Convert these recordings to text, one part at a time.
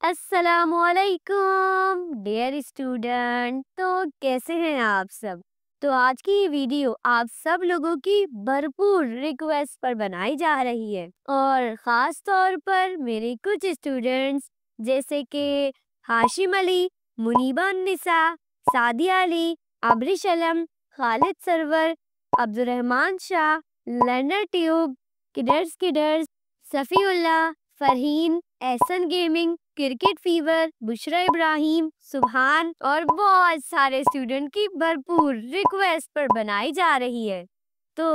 अस्सलामुअलैकुम dear student. तो कैसे हैं आप सब। तो आज की ये वीडियो आप सब लोगों की भरपूर रिक्वेस्ट पर बनाई जा रही है और ख़ास तौर पर मेरे कुछ स्टूडेंट्स जैसे कि हाशिम अली, मुनीबा निसा, सादिया अली, अबरिश अलम, खालिद सरवर, अब्दुर्रहमान शाह, लर्नर ट्यूब, किडर्स, Safiullah, Farheen, Ehsan gaming, cricket fever, Bushra Ibrahim, Subhan और बहुत सारे स्टूडेंट की भरपूर रिक्वेस्ट पर बनाई जा रही है। तो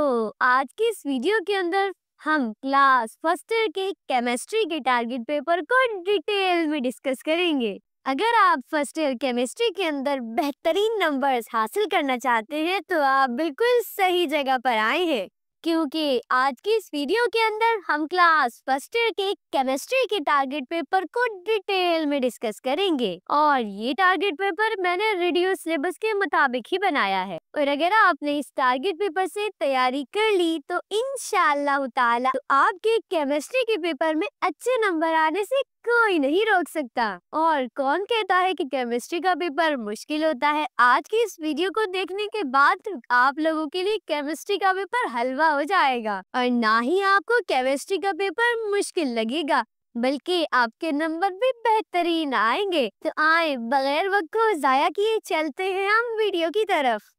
आज की इस वीडियो के अंदर हम क्लास फर्स्ट ईयर के केमिस्ट्री के टारगेट पेपर को डिटेल में डिस्कस करेंगे। अगर आप फर्स्ट ईयर केमिस्ट्री के अंदर बेहतरीन नंबर्स हासिल करना चाहते हैं तो आप बिल्कुल सही जगह पर आए हैं, क्योंकि आज की इस वीडियो के अंदर हम क्लास फर्स्ट ईयर के केमिस्ट्री के टारगेट पेपर को डिटेल में डिस्कस करेंगे और ये टारगेट पेपर मैंने रिड्यूस सिलेबस के मुताबिक ही बनाया है। और अगर आपने इस टारगेट पेपर से तैयारी कर ली तो इंशाअल्लाह ताला तो आपके केमिस्ट्री के पेपर में अच्छे नंबर आने से कोई नहीं रोक सकता। और कौन कहता है कि केमिस्ट्री का पेपर मुश्किल होता है। आज की इस वीडियो को देखने के बाद आप लोगों के लिए केमिस्ट्री का पेपर हलवा हो जाएगा और ना ही आपको केमिस्ट्री का पेपर मुश्किल लगेगा, बल्कि आपके नंबर भी बेहतरीन आएंगे। तो आए बगैर वक्त को जाया किए चलते हैं हम वीडियो की तरफ।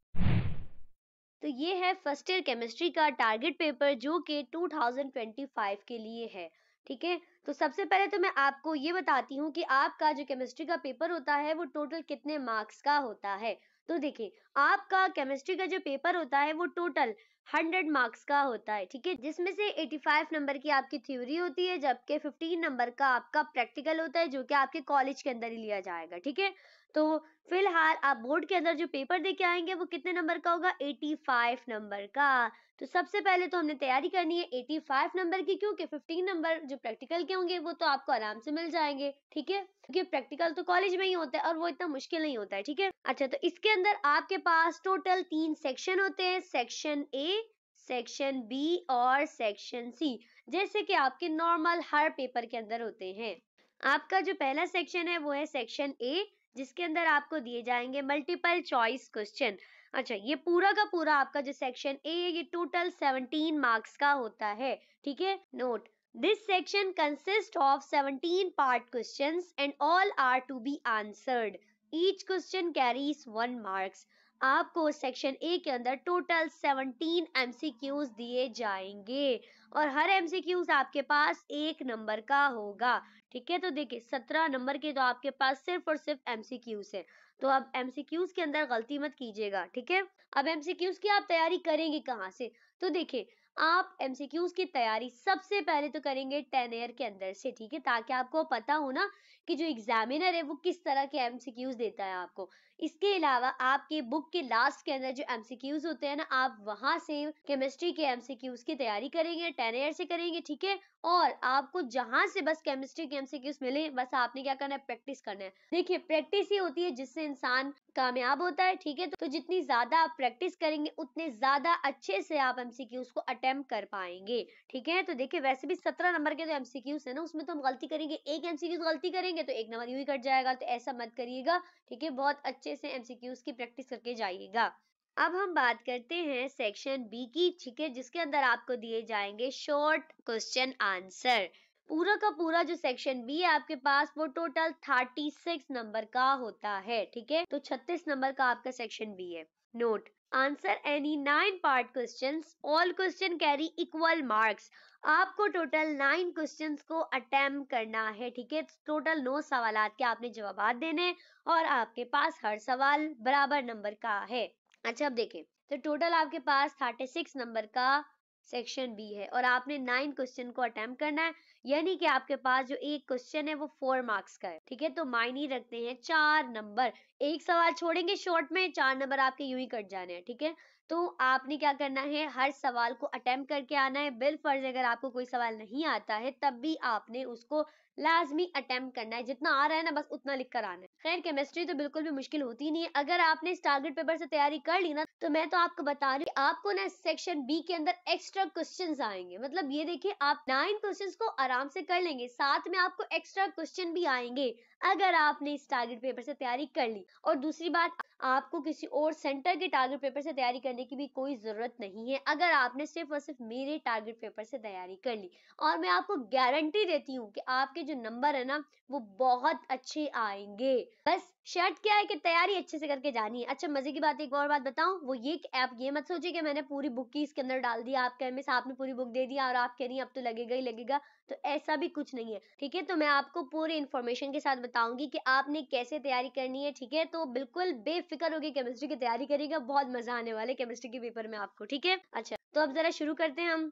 तो ये है फर्स्ट ईयर केमिस्ट्री का टारगेट पेपर जो कि 2025 के लिए है। ठीक है, तो सबसे पहले तो मैं आपको ये बताती हूँ कि आपका जो केमिस्ट्री का पेपर होता है वो टोटल कितने मार्क्स का होता है। तो देखिए, आपका केमिस्ट्री का जो पेपर होता है वो टोटल 100 मार्क्स का होता है। ठीक है, जिसमें से 85 नंबर की आपकी थ्योरी होती है, जबकि 15 नंबर का आपका प्रैक्टिकल होता है जो कि आपके कॉलेज के अंदर ही लिया जाएगा। ठीक है, तो फिलहाल आप बोर्ड के अंदर जो पेपर दे के आएंगे वो कितने नंबर का होगा, 85 नंबर का। तो सबसे पहले तो हमने तैयारी करनी है 85 नंबर की, क्योंकि 15 नंबर जो प्रैक्टिकल के होंगे वो तो आपको आराम से मिल जाएंगे। ठीक है, क्योंकि प्रैक्टिकल तो कॉलेज में ही होता है और वो इतना मुश्किल नहीं होता है। ठीक है, अच्छा, तो इसके अंदर आपके पास टोटल 3 सेक्शन होते हैं, सेक्शन ए, सेक्शन बी और सेक्शन सी, जैसे कि आपके नॉर्मल हर पेपर के अंदर होते हैं। आपका जो पहला सेक्शन है वो है सेक्शन ए, जिसके अंदर आपको दिए जाएंगे मल्टीपल चॉइस क्वेश्चन। अच्छा, ये पूरा का पूरा आपका जो सेक्शन ए है ये टोटल 17 मार्क्स का होता है। ठीक है, note this section consist of 17 part questions and all are to be answered. Each question carries 1 marks. आपको सेक्शन ए के अंदर टोटल 17 एमसीक्यूज दिए जाएंगे और हर एमसीक्यूज आपके पास 1 नंबर का होगा। ठीक है, तो देखिए 17 नंबर के तो आपके पास सिर्फ और सिर्फ एमसीक्यूज है। तो अब एमसीक्यूज के अंदर गलती मत कीजिएगा। ठीक है, अब एमसीक्यूज की आप तैयारी करेंगे कहाँ से। तो देखिए, आप एमसीक्यूज की तैयारी सबसे पहले तो करेंगे 10 ईयर के अंदर से। ठीक है, ताकि आपको पता हो ना कि जो एग्जामिनर है वो किस तरह के एमसीक्यूज देता है आपको। इसके अलावा आपके बुक के लास्ट के अंदर जो एमसीक्यूज होते हैं ना, आप वहां से केमिस्ट्री के एमसीक्यूज की तैयारी करेंगे, 10 ईयर से करेंगे। ठीक है, और आपको जहां से बस केमिस्ट्री के एमसीक्यूज मिले, बस आपने क्या करना है, प्रैक्टिस करना है। देखिए, प्रैक्टिस ही होती है जिससे इंसान कामयाब होता है। ठीक है, तो जितनी ज्यादा आप प्रैक्टिस करेंगे उतने ज्यादा अच्छे से आप एमसीक्यूज को अटेम्प्ट कर पाएंगे। ठीक है, तो देखिए वैसे भी 17 नंबर के जो एमसीक्यूज है ना, उसमें तो हम गलती करेंगे, एक एमसीक्यूज गलती करेंगे तो 1 नंबर यूं ही कट जाएगा। तो ऐसा मत करिएगा। ठीक है, बहुत अच्छे से एमसीक्यूज की प्रैक्टिस करके जाइएगा। अब हम बात करते हैं सेक्शन बी की। ठीक है, जिसके अंदर आपको दिए जाएंगे शॉर्ट क्वेश्चन आंसर। पूरा का पूरा जो सेक्शन बी है आपके पास वो टोटल 36 नंबर का होता है। ठीक है, तो 36 नंबर का आपका सेक्शन बी है। Note answer any 9 part questions, all question carry equal marks. आपको टोटल 9 क्वेश्चंस को अटेम्प्ट करना है। ठीक है, टोटल 9 सवालात के आपने जवाब देने और आपके पास हर सवाल बराबर नंबर का है। अच्छा, अब देखें तो टोटल आपके पास 36 नंबर का सेक्शन बी है और आपने 9 क्वेश्चन को अटेम्प्ट करना है, यानी कि आपके पास जो एक क्वेश्चन है वो 4 मार्क्स का है। ठीक है, तो मायने रखते हैं 4 नंबर। एक सवाल छोड़ेंगे शॉर्ट में, 4 नंबर आपके यूं ही कट जाने हैं। ठीक है, तो आपने क्या करना है, हर सवाल को अटेम्प्ट करके आना है। बिल फर्ज अगर आपको कोई सवाल नहीं आता है तब भी आपने उसको लाजमी अटेम्प्ट करना है, जितना आ रहा है ना बस उतना लिख कर आना है। खैर केमिस्ट्री तो बिल्कुल भी मुश्किल होती नहीं है, अगर आपने इस टारगेट पेपर से तैयारी कर ली ना तो मैं तो आपको बता रही हूँ आपको ना सेक्शन बी के अंदर एक्स्ट्रा क्वेश्चंस आएंगे। मतलब ये देखिए आप 9 क्वेश्चंस को आराम से कर लेंगे, साथ में आपको एक्स्ट्रा क्वेश्चन भी आएंगे अगर आपने इस टारगेट पेपर से तैयारी कर ली। और दूसरी बात, आपको किसी और सेंटर के टारगेट पेपर से तैयारी करने की भी कोई जरूरत नहीं है अगर आपने सिर्फ और सिर्फ मेरे टारगेट पेपर से तैयारी कर ली। और मैं आपको गारंटी देती हूँ कि आपके जो नंबर है ना वो बहुत अच्छे आएंगे। बस शर्त क्या है कि तैयारी अच्छे से करके जानी है। अच्छा मजे की बात एक और बात बताऊं, वो ये कि आप ये मत सोचिए कि मैंने पूरी बुक की इसके अंदर डाल दिया, आप मिस आपने पूरी बुक दे दिया और आप कह रही हैं अब तो लगेगा ही लगेगा, तो ऐसा भी कुछ नहीं है। ठीक है, तो मैं आपको पूरी इन्फॉर्मेशन के साथ बताऊंगी कि आपने कैसे तैयारी करनी है। ठीक है, तो बिल्कुल बेफिक्र होकर केमिस्ट्री की तैयारी करिएगा, बहुत मजा आने वाले केमिस्ट्री के पेपर में आपको। ठीक है, अच्छा तो अब जरा शुरू करते हैं हम।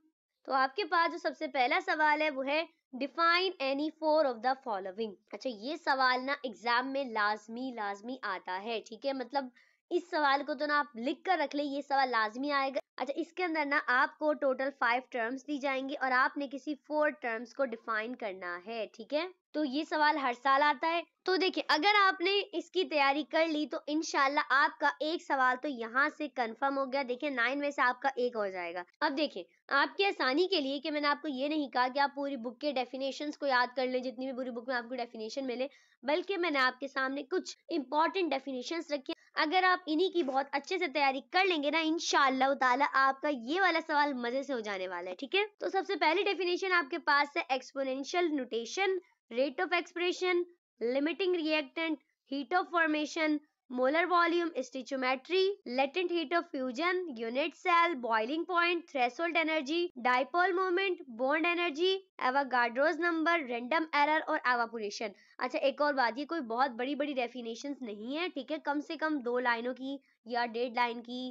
तो आपके पास जो सबसे पहला सवाल है वो है define any four of the following. अच्छा ये सवाल ना एग्जाम में लाजमी आता है। ठीक है, मतलब इस सवाल को तो ना आप लिख कर रख ले, ये सवाल लाजमी आएगा। अच्छा इसके अंदर ना आपको टोटल 5 टर्म्स दी जाएंगी और आपने किसी 4 टर्म्स को डिफाइन करना है। ठीक है, तो ये सवाल हर साल आता है। तो देखिए अगर आपने इसकी तैयारी कर ली तो इंशाल्लाह आपका एक सवाल तो यहाँ से कंफर्म हो गया। देखिए 9 में से आपका एक हो जाएगा। अब देखिए आपकी आसानी के लिए कि मैंने आपको ये नहीं कहा कि आप पूरी बुक के डेफिनेशंस को याद कर लें, जितनी भी पूरी बुक में आपको डेफिनेशन मिले, बल्कि मैंने आपके सामने कुछ इंपॉर्टेंट डेफिनेशंस रखे। अगर आप इन्हीं की बहुत अच्छे से तैयारी कर लेंगे ना इंशाअल्लाह ताला आपका ये वाला सवाल मजे से हो जाने वाला है। ठीक है, तो सबसे पहली डेफिनेशन आपके पास है exponential notation, rate of expression, limiting reactant, heat of formation, molar volume, stoichiometry, latent heat of fusion, unit cell, boiling point, threshold energy, dipole moment, bond energy, Avogadro's number, random error और evaporation। अच्छा एक और बात, ये कोई बहुत बड़ी बड़ी डेफिनेशंस नहीं है। ठीक है, कम से कम 2 लाइनों की या 1.5 लाइन की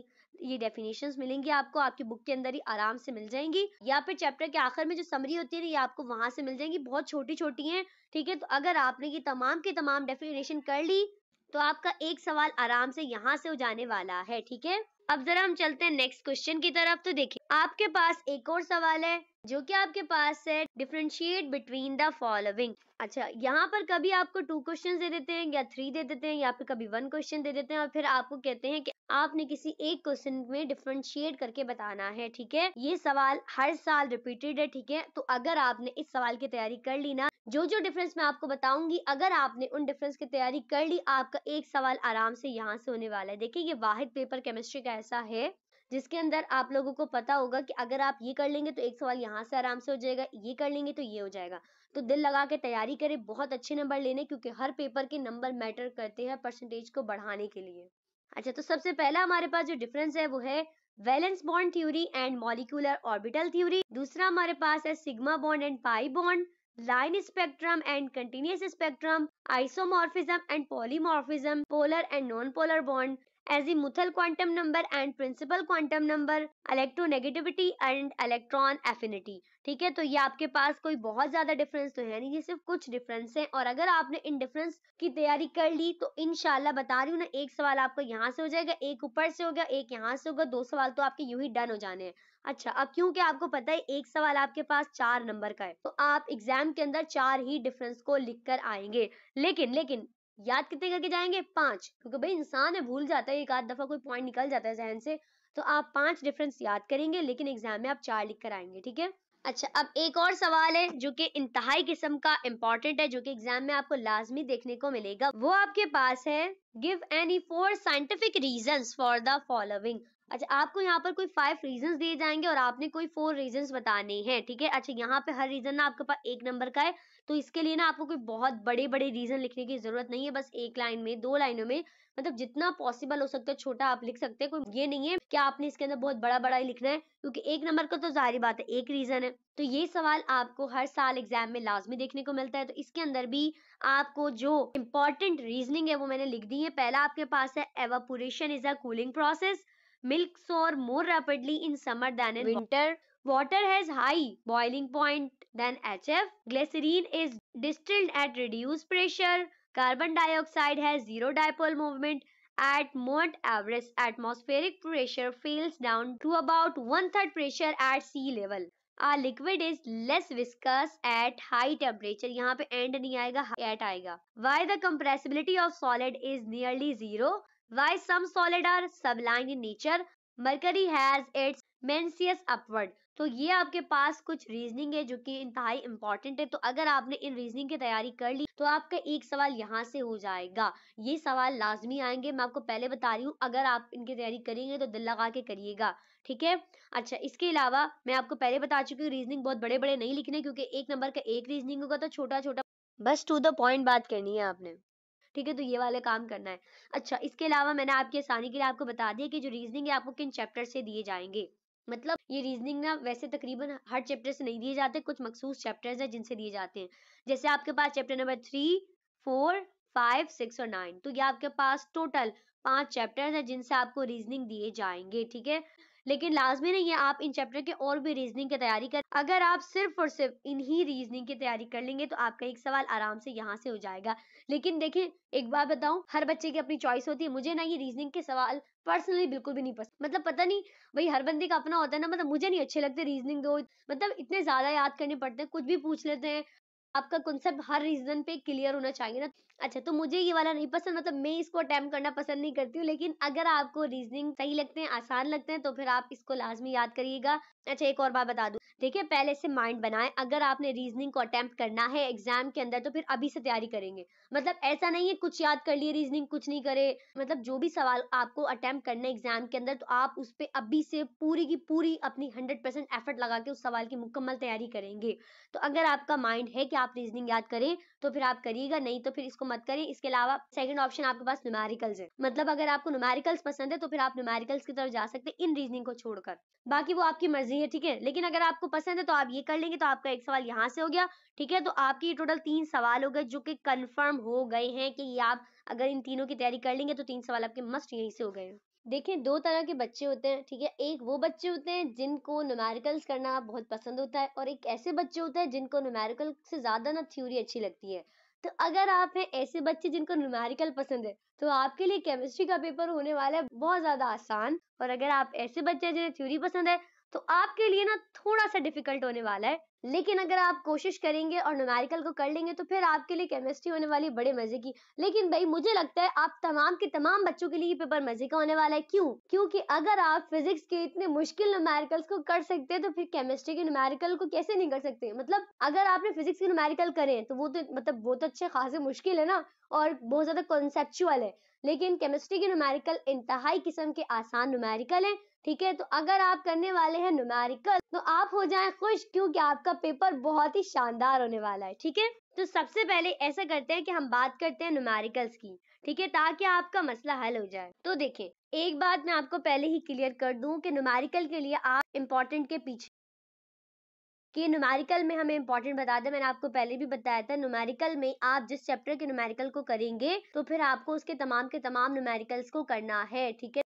ये डेफिनेशंस मिलेंगी आपको, आपकी बुक के अंदर ही आराम से मिल जाएंगी, या फिर चैप्टर के आखिर में जो समरी होती है ना ये आपको वहां से मिल जाएंगी, बहुत छोटी छोटी हैं। ठीक है, तो अगर आपने ये तमाम की तमाम डेफिनेशन कर ली तो आपका एक सवाल आराम से यहाँ से हो जाने वाला है। ठीक है, अब जरा हम चलते हैं नेक्स्ट क्वेश्चन की तरफ। तो देखिए आपके पास एक और सवाल है जो कि आपके पास है डिफरेंशिएट बिटवीन द फॉलोइंग। अच्छा यहाँ पर कभी आपको 2 क्वेश्चन दे देते हैं या 3 दे देते हैं या फिर कभी 1 क्वेश्चन दे देते हैं और फिर आपको कहते हैं कि आपने किसी एक क्वेश्चन में डिफरेंशिएट करके बताना है। ठीक है, ये सवाल हर साल रिपीटेड है। ठीक है, तो अगर आपने इस सवाल की तैयारी कर ली ना, जो जो डिफरेंस मैं आपको बताऊंगी अगर आपने उन डिफरेंस की तैयारी कर ली आपका एक सवाल आराम से यहाँ से होने वाला है। देखिए ये वाहिद पेपर केमिस्ट्री का ऐसा है जिसके अंदर आप लोगों को पता होगा कि अगर आप ये कर लेंगे तो एक सवाल यहाँ से आराम से हो जाएगा, ये कर लेंगे तो ये हो जाएगा। तो दिल लगा के तैयारी करें, बहुत अच्छे नंबर लेने, क्योंकि हर पेपर के नंबर मैटर करते हैं परसेंटेज को बढ़ाने के लिए। अच्छा तो सबसे पहला हमारे पास जो डिफरेंस है वो है valence bond theory and molecular orbital theory. दूसरा हमारे पास है sigma bond and pi bond, line spectrum and continuous spectrum, isomorphism and polymorphism, polar and non-polar bond, azimuthal quantum number and principal quantum number, electronegativity and electron affinity। ठीक है, तो ये आपके पास कोई बहुत ज्यादा डिफरेंस तो है नहीं, ये सिर्फ कुछ डिफरेंस है। और अगर आपने इन डिफरेंस की तैयारी कर ली तो इंशाल्लाह बता रही हूँ ना एक सवाल आपको यहाँ से हो जाएगा, एक ऊपर से होगा, एक यहाँ से होगा, 2 सवाल तो आपके यूं ही डन हो जाने हैं। अच्छा अब क्योंकि आपको पता है एक सवाल आपके पास 4 नंबर का है तो आप एग्जाम के अंदर 4 ही डिफरेंस को लिख कर आएंगे, लेकिन याद कितने करके जाएंगे? 5, क्योंकि भाई इंसान है भूल जाता है, एक आध दफा कोई पॉइंट निकल जाता है जहन से, तो आप 5 डिफरेंस याद करेंगे लेकिन एग्जाम में आप 4 लिख कर आएंगे। ठीक है, अच्छा अब एक और सवाल है जो कि इंतहाई किस्म का इंपॉर्टेंट है, जो कि एग्जाम में आपको लाजमी देखने को मिलेगा। वो आपके पास है give any 4 scientific reasons for the following. अच्छा आपको यहाँ पर कोई 5 रीजंस दिए जाएंगे और आपने कोई 4 रीजंस बताने हैं। ठीक है, अच्छा यहाँ पे हर रीजन ना आपके पास 1 नंबर का है, तो इसके लिए ना आपको कोई बहुत बड़े बड़े रीजन लिखने की जरूरत नहीं है, बस 1 लाइन में 2 लाइनों में, मतलब जितना पॉसिबल हो सकता है छोटा आप लिख सकते हैं। कोई ये नहीं है कि आपने इसके अंदर बहुत बड़ा बड़ा ही लिखना है, क्योंकि 1 नंबर का तो जाहिर बात है एक रीजन है। तो ये सवाल आपको हर साल एग्जाम में लाजमी देखने को मिलता है, तो इसके अंदर भी आपको जो इंपॉर्टेंट रीजनिंग है वो मैंने लिख दी है। पहला आपके पास है evaporation is a cooling process, milk soar more rapidly in summer than in winter, water has high boiling point than HF, glycerine is distilled at reduced pressure, carbon dioxide has zero dipole moment, at Mount Everest atmospheric pressure falls down to about 1/3 pressure at sea level। आ liquid is less viscous at high temperature, यहाँ पे and नहीं आएगा, at आएगा। Why the compressibility of solid is nearly zero, why some solid are sublime in nature, mercury has its meniscus upward. तो ये आपके पास कुछ रीजनिंग है जो कि इंतहाई इंपॉर्टेंट है। तो अगर आपने इन रीजनिंग की तैयारी कर ली तो आपका एक सवाल यहाँ से हो जाएगा। ये सवाल लाजमी आएंगे, मैं आपको पहले बता रही हूँ। अगर आप इनकी तैयारी करेंगे तो दिल लगा के करिएगा, ठीक है। अच्छा, इसके अलावा मैं आपको पहले बता चुकी हूँ रीजनिंग बहुत बड़े बड़े नहीं लिखने, क्योंकि एक नंबर का एक रीजनिंग होगा तो छोटा छोटा बस टू द पॉइंट बात करनी है आपने, ठीक है। तो ये वाले काम करना है। अच्छा, इसके अलावा मैंने आपकी आसानी के लिए आपको बता दिया कि जो रीजनिंग है आपको किन चैप्टर से दिए जाएंगे। मतलब ये रीजनिंग ना वैसे तकरीबन हर चैप्टर से नहीं दिए जाते, कुछ मखसूस चैप्टर्स हैं जिनसे दिए जाते हैं। जैसे आपके पास चैप्टर नंबर 3, 4, 5, 6 और 9, तो ये आपके पास टोटल 5 चैप्टर्स हैं जिनसे आपको रीजनिंग दिए जाएंगे, ठीक है। लेकिन लाजमी नहीं है आप इन चैप्टर के और भी रीजनिंग की तैयारी कर। अगर आप सिर्फ और सिर्फ इन्हीं रीजनिंग की तैयारी कर लेंगे तो आपका एक सवाल आराम से यहाँ से हो जाएगा। लेकिन देखिए, एक बात बताऊं, हर बच्चे की अपनी चॉइस होती है। मुझे ना ये रीजनिंग के सवाल पर्सनली बिल्कुल भी नहीं पसंद, मतलब पता नहीं भाई, हर बंदे का अपना होता है ना। मतलब मुझे नहीं अच्छे लगते रीजनिंग दो, मतलब इतने ज्यादा याद करने पड़ते हैं, कुछ भी पूछ लेते हैं। आपका कॉन्सेप्ट हर रीजन पे क्लियर होना चाहिए ना। अच्छा, तो मुझे ये वाला नहीं पसंद, मतलब मैं इसको अटेम्प्ट करना पसंद नहीं करती हूँ। लेकिन अगर आपको रीजनिंग सही लगते हैं, आसान लगते हैं, तो फिर आप इसको लाजमी याद करिएगा। अच्छा, एक और बात बता दूं, देखिए पहले से माइंड बनाएं। अगर आपने रीजनिंग को अटेम्प्ट करना है एग्जाम के अंदर तो फिर अभी से तैयारी करेंगे। मतलब ऐसा नहीं है कुछ याद कर लिए रीजनिंग कुछ नहीं करे। मतलब जो भी सवाल आपको अटेम्प्ट करना है एग्जाम के अंदर तो आप उस पर अभी से पूरी की पूरी अपनी 100% एफर्ट लगा के उस सवाल की मुकम्मल तैयारी करेंगे। तो अगर आपका माइंड है कि आप रीजनिंग याद करें तो फिर आप करिएगा, नहीं तो फिर इसको मत करें। इसके अलावा सेकंड ऑप्शन आपके पास न्यूमेरिकल्स है। मतलब अगर आपको न्यूमेरिकल्स पसंद है तो फिर आप न्यूमेरिकल्स की तरफ जा सकते हैं इन रीजनिंग को छोड़कर। बाकी वो आपकी मर्जी है, ठीक है। लेकिन अगर आपको पसंद है तो आप ये कर लेंगे तो आपका एक सवाल यहाँ से हो गया, ठीक है। तो आपकी टोटल 3 सवाल हो गए जो कि कंफर्म हो गए हैं कि ये आप अगर इन तीनों की तैयारी कर लेंगे तो 3 सवाल आपके मस्ट यहीं से हो गए हैं। देखिए, 2 तरह के बच्चे होते हैं, ठीक है। एक वो बच्चे होते हैं जिनको न्यूमेरिकल्स करना बहुत पसंद होता है, और एक ऐसे बच्चे होते हैं जिनको न्यूमेरिकल से ज्यादा ना थ्योरी अच्छी लगती है। तो अगर आप हैं ऐसे बच्चे जिनको न्यूमेरिकल पसंद है तो आपके लिए केमिस्ट्री का पेपर होने वाला है बहुत ज्यादा आसान। और अगर आप ऐसे बच्चे हैं जिन्हें थ्योरी पसंद है तो आपके लिए ना थोड़ा सा डिफिकल्ट होने वाला है। लेकिन अगर आप कोशिश करेंगे और न्यूमेरिकल को कर लेंगे तो फिर आपके लिए केमिस्ट्री होने वाली बड़े मजे की। लेकिन भाई मुझे लगता है आप तमाम के तमाम बच्चों के लिए ये पेपर मजे का होने वाला है। क्यों? क्योंकि अगर आप फिजिक्स के इतने मुश्किल न्यूमेरिकल्स को कर सकते हैं तो फिर केमिस्ट्री के न्यूमेरिकल को कैसे नहीं कर सकते। मतलब अगर आपने फिजिक्स के न्यूमेरिकल करे तो वो तो अच्छे खासे मुश्किल है ना, और बहुत ज्यादा कॉन्सेप्चुअल है। लेकिन केमिस्ट्री के न्यूमेरिकल इंतहाई किस्म के आसान न्यूमेरिकल है, ठीक है। तो अगर आप करने वाले हैं न्यूमेरिकल तो आप हो जाएं खुश, क्योंकि आपका पेपर बहुत ही शानदार होने वाला है, ठीक है। तो सबसे पहले ऐसा करते हैं कि हम बात करते हैं न्यूमेरिकल्स की, ठीक है, ताकि आपका मसला हल हो जाए। तो देखिए, एक बात मैं आपको पहले ही क्लियर कर दूं कि न्यूमेरिकल के लिए आप इंपॉर्टेंट के पीछे कि न्यूमेरिकल में हमें इंपॉर्टेंट बता दें। मैंने आपको पहले भी बताया था, न्यूमेरिकल में आप जिस चैप्टर के न्यूमेरिकल को करेंगे तो फिर आपको उसके तमाम के तमाम न्यूमेरिकल्स को करना है, ठीक है।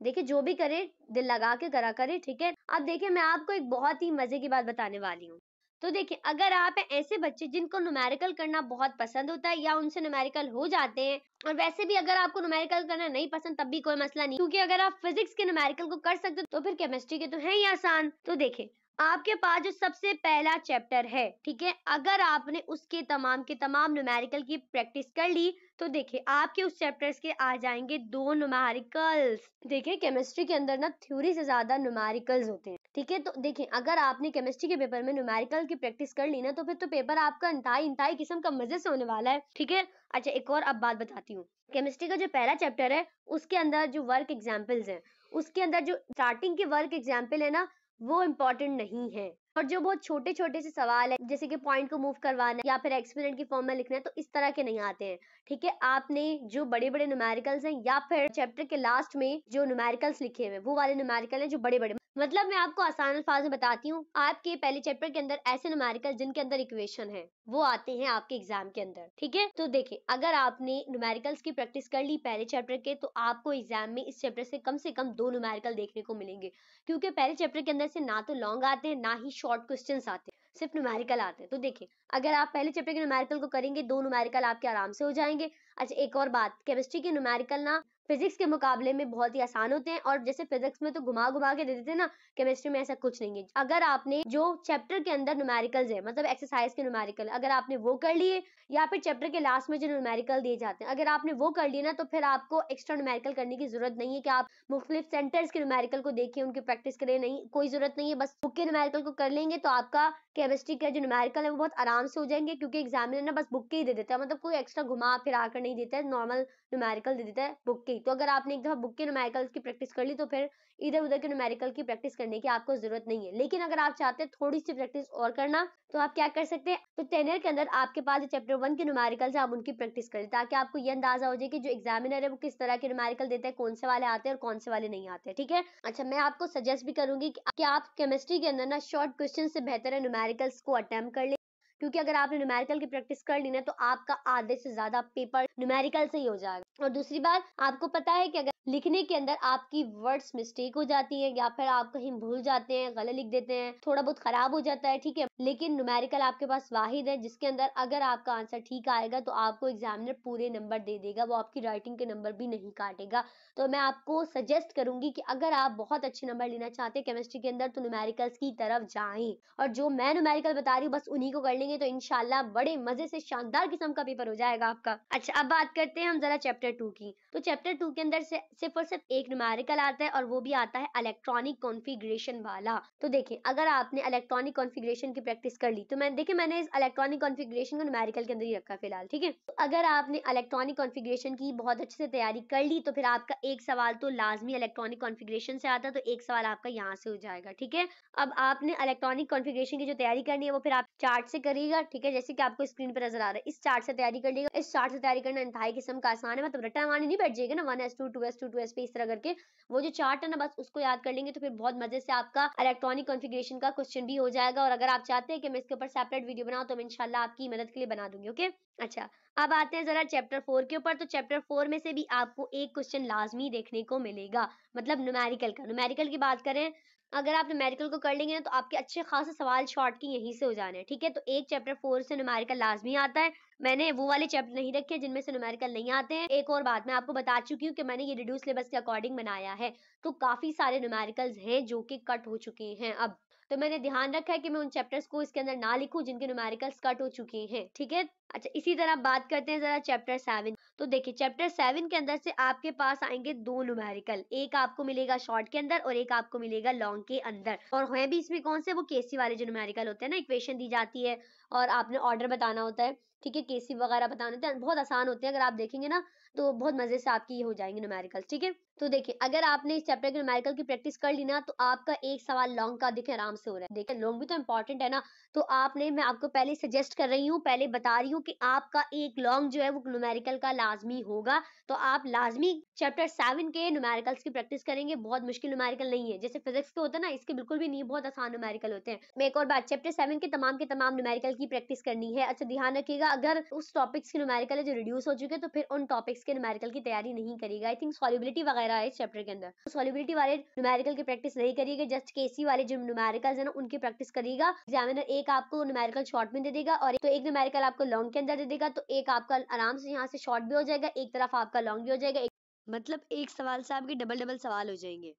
देखिए, जो भी करे दिल लगा के करा करे, ठीक है। अब देखिए, मैं आपको एक बहुत ही मजे की बात बताने वाली हूँ। तो देखिए, अगर आप हैं ऐसे बच्चे जिनको न्यूमेरिकल करना बहुत पसंद होता है या उनसे न्यूमेरिकल हो जाते हैं, और वैसे भी अगर आपको न्यूमेरिकल करना नहीं पसंद तब भी कोई मसला नहीं, क्योंकि अगर आप फिजिक्स के न्यूमेरिकल को कर सकते हो तो फिर केमिस्ट्री के तो है ही आसान। तो देखिए, आपके पास जो सबसे पहला चैप्टर है, ठीक है, अगर आपने उसके तमाम के तमाम न्यूमेरिकल की प्रैक्टिस कर ली तो देखिए आपके उस चैप्टर्स के आ जाएंगे 2 न्यूमेरिकल्स। देखिए, केमिस्ट्री के अंदर ना थ्योरी से ज्यादा न्यूमेरिकल्स होते हैं, ठीक है। तो देखिए, अगर आपने केमिस्ट्री के पेपर में न्यूमेरिकल की प्रैक्टिस कर ली ना तो फिर तो पेपर आपका इंतहाई किस्म का मजे से होने वाला है, ठीक है। अच्छा, एक और अब बात बताती हूँ। केमिस्ट्री का जो पहला चैप्टर है उसके अंदर जो वर्क एग्जाम्पल्स हैं, उसके अंदर जो स्टार्टिंग के वर्क एग्जाम्पल है ना वो इम्पोर्टेंट नहीं है, और जो बहुत छोटे छोटे से सवाल है जैसे कि पॉइंट को मूव करवाना है या फिर एक्सपेरिमेंट की फॉर्म में लिखना है तो इस तरह के नहीं आते हैं, ठीक है। आपने जो बड़े बड़े न्यूमेरिकल्स हैं या फिर चैप्टर के लास्ट में जो न्यूमेरिकल्स लिखे हुए वो वाले न्यूमेरिकल हैं जो बड़े बड़े, मतलब मैं आपको आसान अल्फाज में बताती हूँ। आपके पहले चैप्टर के अंदर ऐसे न्यूमेरिकल जिनके अंदर इक्वेशन है वो आते हैं आपके एग्जाम के अंदर, ठीक है। तो देखिए, अगर आपने न्यूमेरिकल्स की प्रैक्टिस कर ली पहले चैप्टर के तो आपको एग्जाम में इस चैप्टर से कम 2 न्यूमेरिकल देखने को मिलेंगे, क्योंकि पहले चैप्टर के अंदर से ना तो लॉन्ग आते हैं ना ही शॉर्ट क्वेश्चंस आते हैं, सिर्फ न्यूमेरिकल आते हैं। तो देखिए, अगर आप पहले चैप्टर के न्यूमेरिकल को करेंगे 2 न्यूमेरिकल आपके आराम से हो जाएंगे। अच्छा, एक और बात, केमिस्ट्री के न्यूमेरिकल ना फिजिक्स के मुकाबले में बहुत ही आसान होते हैं। और जैसे फिजिक्स में तो घुमा घुमा के दे देते हैं ना, केमिस्ट्री में ऐसा कुछ नहीं है। अगर आपने जो चैप्टर के अंदर न्यूमेरिकल्स है, मतलब एक्सरसाइज के न्यूमेरिकल, अगर आपने वो कर लिए, या फिर चैप्टर के लास्ट में जो न्यूमेरिकल दिए जाते हैं, अगर आपने वो कर लिए ना, तो फिर आपको एक्स्ट्रा न्यूमेरिकल करने की जरूरत नहीं है कि आप मुख्तलिफ सेंटर्स के न्यूमेरिकल को देखिए, उनकी प्रैक्टिस करें। नहीं, कोई जरूरत नहीं है। बस बुक के न्यूमेरिकल को कर लेंगे तो आपका केमिस्ट्री का जो न्यूमेरिकल है वो बहुत आराम से हो जाएंगे, क्योंकि एग्जामिनर ना बस बुक के ही दे देता है, मतलब कोई एक्स्ट्रा घुमा फिरा कर नहीं देता है, नॉर्मल न्यूमेरिकल दे देता है बुक के। तो अगर आपने एक दफा बुक के न्यूमेरिकल की प्रैक्टिस कर ली तो फिर इधर उधर के न्यूमेरिकल की प्रैक्टिस करने की आपको जरूरत नहीं है। लेकिन अगर आप चाहते हैं थोड़ी सी प्रैक्टिस और करना, तो आप क्या कर सकते हैं, तो 10 ईयर के अंदर आपके पास जो चैप्टर 1 के न्यूमेरिकल है आप उनकी प्रैक्टिस करें, ताकि आपको ये अंदाजा हो जाए कि जो एग्जामिनर है वो किस तरह के न्यूमेरिकल देता है, कौन से वाले आते हैं और कौन से वाले नहीं आते। ठीक है। अच्छा, मैं आपको सजेस्ट भी करूंगी कि आप केमिस्ट्री के अंदर ना शॉर्ट क्वेश्चन से बेहतर है न्यूमेरिकल्स को अटेम्प्ट कर ले, क्योंकि अगर आपने न्यूमेरिकल की प्रैक्टिस कर ली ना, तो आपका आधे से ज्यादा पेपर न्यूमेरिकल से ही हो जाएगा। और दूसरी बात, आपको पता है कि अगर लिखने के अंदर आपकी वर्ड्स मिस्टेक हो जाती है, या फिर आप कहीं भूल जाते हैं, गलत लिख देते हैं, थोड़ा बहुत खराब हो जाता है, ठीक है, लेकिन न्यूमेरिकल आपके पास वाहिद है जिसके अंदर अगर आपका आंसर ठीक आएगा तो आपको एग्जामिनर पूरे नंबर दे देगा, वो आपकी राइटिंग के नंबर भी नहीं काटेगा। तो मैं आपको सजेस्ट करूंगी कि अगर आप बहुत अच्छे नंबर लेना चाहते हैं केमिस्ट्री के अंदर, तो न्यूमेरिकल्स की तरफ जाएं, और जो मैं न्यूमेरिकल बता रही हूँ बस उन्हीं को कर लेंगे, तो इंशाल्लाह बड़े मजे से शानदार किस्म का पेपर हो जाएगा आपका। अच्छा, अब बात करते हैं हम जरा चैप्टर 2 की। तो चैप्टर 2 के अंदर से सिर्फ और सिर्फ एक न्यूमेरिकल आता है, और वो भी आता है इलेक्ट्रॉनिक कॉन्फ़िगरेशन वाला। तो देखिए, अगर आपने इलेक्ट्रॉनिक कॉन्फ़िगरेशन की प्रैक्टिस कर ली, तो मैंने इस इलेक्ट्रॉनिक कॉन्फ़िगरेशन को न्यूमेरिकल के अंदर ही रखा फिलहाल, ठीक है। तो अगर आपने इलेक्ट्रॉनिक कॉन्फ़िगरेशन की बहुत अच्छे से तैयारी कर ली, तो फिर आपका एक सवाल तो लाजमी इलेक्ट्रॉनिक कॉन्फ़िगरेशन से आता है, तो एक सवाल आपका यहाँ से हो जाएगा, ठीक है। अब आपने इलेक्ट्रॉनिक कॉन्फ़िगरेशन की जो तैयारी करनी है वो फिर आप चार्ट से करिएगा, ठीक है, जैसे कि आपको स्क्रीन पर नजर आ रहा है। इस चार्ट से तैयारी कर लीजिएगा। इस चार्ट से तैयारी करना इंतहाई किस्म का आसान है, मतलब रट्टा मारने नहीं बैठ जाएगा ना, 1s2 2s2 2s पे इस तरह करके। वो जो चार्ट है ना, बस उसको याद कर लेंगे तो फिर बहुत मजे से आपका इलेक्ट्रॉनिक कॉन्फ़िगरेशन का क्वेश्चन भी हो जाएगा। और अगर आप चाहते हैं कि मैं इसके ऊपर सेपरेट वीडियो बनाऊं, तो मैं इंशाल्लाह आपकी मदद के लिए बना दूंगी। ओके। अच्छा, अब आते हैं जरा चैप्टर 4 के ऊपर। तो चैप्टर 4 में से भी आपको एक क्वेश्चन लाजमी देखने को मिलेगा, मतलब न्यूमेरिकल का। न्यूमेरिकल की बात करें, अगर आप न्यूमेरिकल को कर लेंगे ना, तो आपके अच्छे खासे सवाल शॉर्ट की यहीं से हो जाने हैं, ठीक है। तो एक चैप्टर 4 से न्यूमेरिकल लाजमी आता है। मैंने वो वाले चैप्टर नहीं रखे जिनमें से न्यूमेरिकल नहीं आते हैं। एक और बात मैं आपको बता चुकी हूँ कि मैंने ये रिड्यूस सिलेबस के अकॉर्डिंग बनाया है, तो काफी सारे न्यूमेरिकल्स हैं जो कि कट हो चुके हैं अब। तो मैंने ध्यान रखा है कि मैं उन चैप्टर्स को इसके अंदर ना लिखूं जिनके न्यूमेरिकल्स कट हो चुके हैं, ठीक है। अच्छा, इसी तरह बात करते हैं जरा चैप्टर 7। तो देखिए, चैप्टर 7 के अंदर से आपके पास आएंगे दो न्यूमेरिकल, एक आपको मिलेगा शॉर्ट के अंदर और एक आपको मिलेगा लॉन्ग के अंदर। और है भी इसमें कौन से, वो केसी वाले जो न्यूमेरिकल होते हैं ना, इक्वेशन दी जाती है और आपने ऑर्डर बताना होता है, ठीक है, केसी वगैरह बताना होता है, बहुत आसान होते हैं। अगर आप देखेंगे ना तो बहुत मजे से आपकी ये हो जाएंगे न्यूमेरिकल्स, ठीक है। तो देखिए, अगर आपने इस चैप्टर के न्यूमेरिकल की प्रैक्टिस कर ली ना, तो आपका एक सवाल लॉन्ग का देखिए आराम से हो रहा है। देखिए, लॉन्ग भी तो इंपॉर्टेंट है ना, तो आपने, मैं आपको पहले सजेस्ट कर रही हूँ, पहले बता रही हूँ कि आपका एक लॉन्ग जो है वो न्यूमेरिकल का लाजमी होगा। तो आप लाजमी चैप्टर 7 के न्यूमेरिकल्स की प्रैक्टिस करेंगे। बहुत मुश्किल न्यूमेरिकल नहीं है, जैसे फिजिक्स के होते हैं ना, इसके बिल्कुल भी नहीं, बहुत आसान न्यूमेरिकल होते हैं। मैं एक और बात, चैप्टर 7 के तमाम न्यूमेरिकल की प्रैक्टिस करनी है। अच्छा, ध्यान रखिएगा, अगर उस टॉपिक्स के न्यूमेरिकल है जो रिड्यूस हो चुके हैं, तो फिर उन टॉपिक्स के न्यूमेरिकल की तैयारी नहीं करिएगा। आई थिंक सॉल्युबिलिटी वगैरह है इस चैप्टर के अंदर, तो सॉल्युबिलिटी वाले न्यूमेरिकल की प्रैक्टिस नहीं करिएगा, जस्ट केसी वाले जो न्यूमेरिकल्स है ना उनकी प्रैक्टिस करिएगा। एग्जामिनर एक आपको न्यूमेरिकल शॉर्ट में दे देगा, और तो एक न्यूमेरिकल आपको लॉन्ग के अंदर दे देगा, तो एक आपका आराम से यहाँ से शॉर्ट भी हो जाएगा, एक तरफ आपका लॉन्ग भी हो जाएगा, मतलब एक सवाल से आपके डबल डबल सवाल हो जाएंगे।